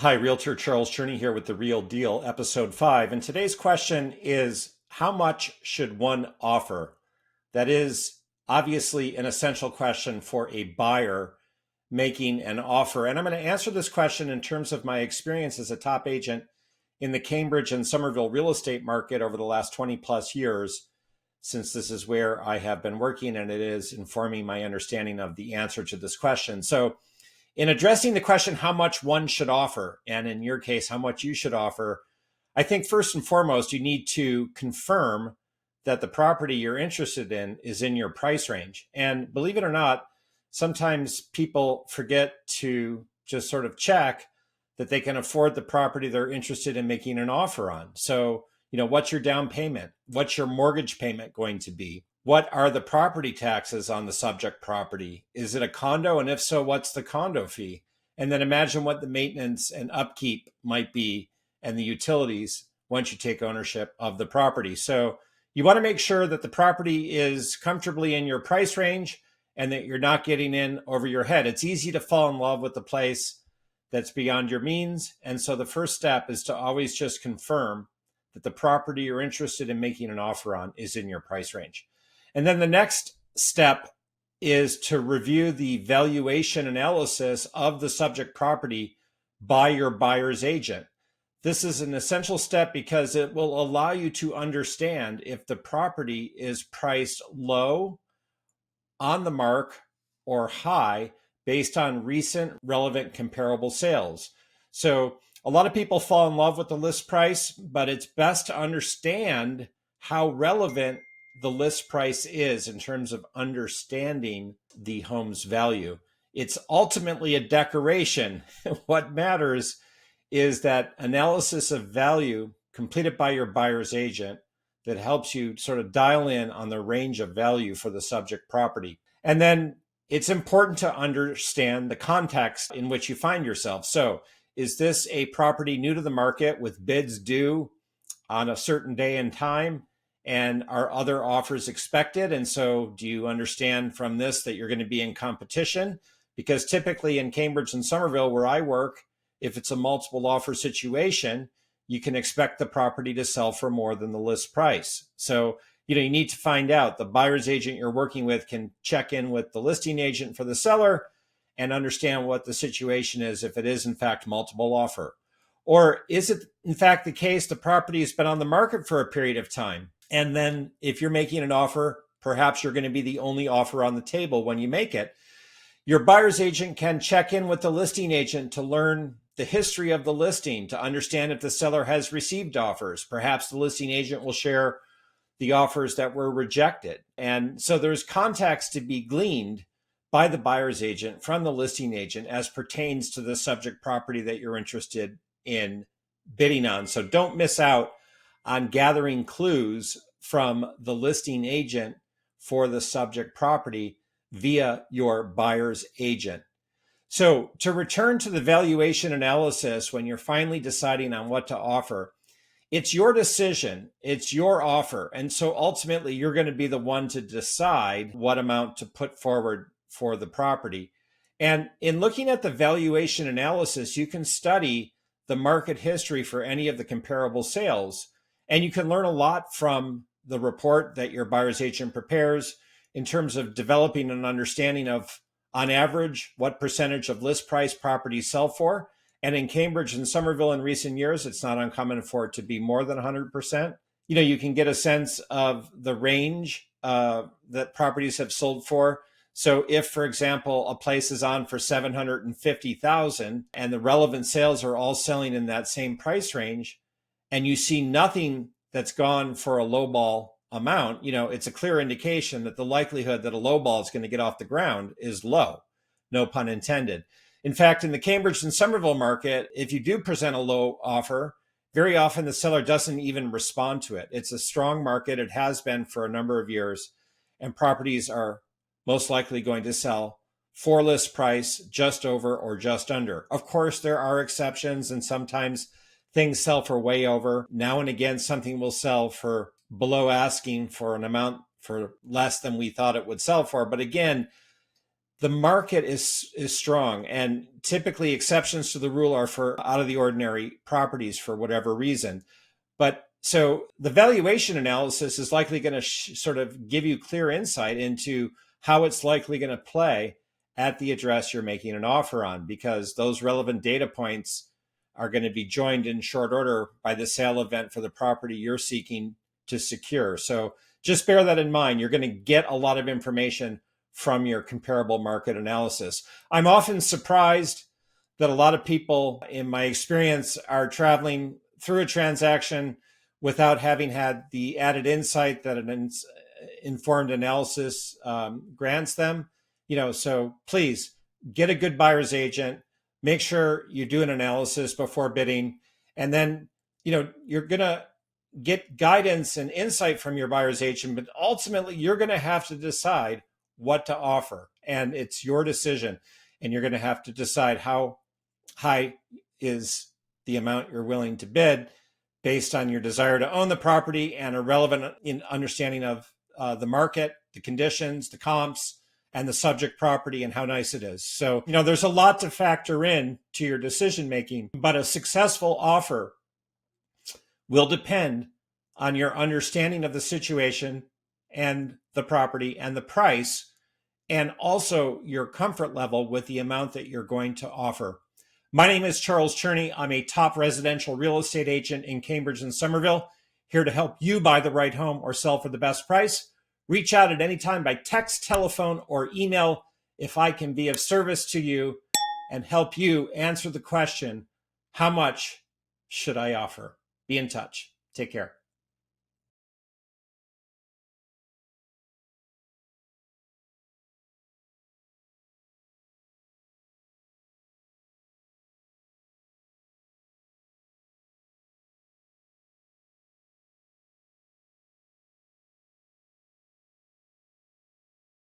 Hi, Realtor Charles Cherney here with The Real Deal, Episode 5. And today's question is, how much should one offer? That is obviously an essential question for a buyer making an offer. And I'm going to answer this question in terms of my experience as a top agent in the Cambridge and Somerville real estate market over the last 20 plus years, since this is where I have been working and it is informing my understanding of the answer to this question. So, in addressing the question how much one should offer, and in your case, how much you should offer, I think first and foremost, you need to confirm that the property you're interested in is in your price range. And believe it or not, sometimes people forget to just sort of check that they can afford the property they're interested in making an offer on. So, what's your down payment? What's your mortgage payment going to be? What are the property taxes on the subject property? Is it a condo? And if so, what's the condo fee? And then imagine what the maintenance and upkeep might be and the utilities once you take ownership of the property. So you want to make sure that the property is comfortably in your price range and that you're not getting in over your head. It's easy to fall in love with the place that's beyond your means. And so the first step is to always just confirm that the property you're interested in making an offer on is in your price range. And then the next step is to review the valuation analysis of the subject property by your buyer's agent. This is an essential step because it will allow you to understand if the property is priced low, on the mark, or high based on recent relevant comparable sales. So a lot of people fall in love with the list price, but it's best to understand how relevant the list price is in terms of understanding the home's value. It's ultimately a decoration. What matters is that analysis of value completed by your buyer's agent that helps you sort of dial in on the range of value for the subject property. And then it's important to understand the context in which you find yourself. So, is this a property new to the market with bids due on a certain day and time? And are other offers expected? And so do you understand from this that you're going to be in competition? Because typically in Cambridge and Somerville, where I work, if it's a multiple offer situation, you can expect the property to sell for more than the list price. So, you need to find out the buyer's agent you're working with can check in with the listing agent for the seller and understand what the situation is if it is in fact multiple offer. Or is it in fact the case the property has been on the market for a period of time? And then if you're making an offer, perhaps you're going to be the only offer on the table when you make it. Your buyer's agent can check in with the listing agent to learn the history of the listing, to understand if the seller has received offers. Perhaps the listing agent will share the offers that were rejected. And so there's context to be gleaned by the buyer's agent from the listing agent as pertains to the subject property that you're interested in bidding on. So don't miss out on gathering clues from the listing agent for the subject property via your buyer's agent. So to return to the valuation analysis, when you're finally deciding on what to offer, it's your decision, it's your offer. And so ultimately, you're going to be the one to decide what amount to put forward for the property. And in looking at the valuation analysis, you can study the market history for any of the comparable sales. And you can learn a lot from the report that your buyer's agent prepares in terms of developing an understanding of, on average, what percentage of list price properties sell for. And in Cambridge and Somerville in recent years, it's not uncommon for it to be more than 100%. You can get a sense of the range that properties have sold for. So if, for example, a place is on for 750,000 and the relevant sales are all selling in that same price range, and you see nothing that's gone for a lowball amount, it's a clear indication that the likelihood that a lowball is going to get off the ground is low, no pun intended. In fact, in the Cambridge and Somerville market, if you do present a low offer, very often the seller doesn't even respond to it. It's a strong market. It has been for a number of years, and properties are most likely going to sell for list price, just over or just under. Of course, there are exceptions, and sometimes things sell for way over. Now and again, something will sell for below asking for an amount for less than we thought it would sell for. But again, the market is strong, and typically exceptions to the rule are for out of the ordinary properties for whatever reason. But so the valuation analysis is likely going to sort of give you clear insight into how it's likely going to play at the address you're making an offer on, because those relevant data points are going to be joined in short order by the sale event for the property you're seeking to secure. So just bear that in mind. You're going to get a lot of information from your comparable market analysis. I'm often surprised that a lot of people, in my experience, are traveling through a transaction without having had the added insight that an informed analysis grants them. So please get a good buyer's agent. Make sure you do an analysis before bidding, and then you're gonna get guidance and insight from your buyer's agent, but ultimately you're going to have to decide what to offer, and it's your decision. And you're going to have to decide how high is the amount you're willing to bid based on your desire to own the property and a relevant understanding of the market, the conditions, the comps, and the subject property and how nice it is. So, there's a lot to factor in to your decision making, but a successful offer will depend on your understanding of the situation and the property and the price, and also your comfort level with the amount that you're going to offer. My name is Charles Cherney. I'm a top residential real estate agent in Cambridge and Somerville, here to help you buy the right home or sell for the best price. Reach out at any time by text, telephone, or email if I can be of service to you and help you answer the question, how much should I offer? Be in touch. Take care.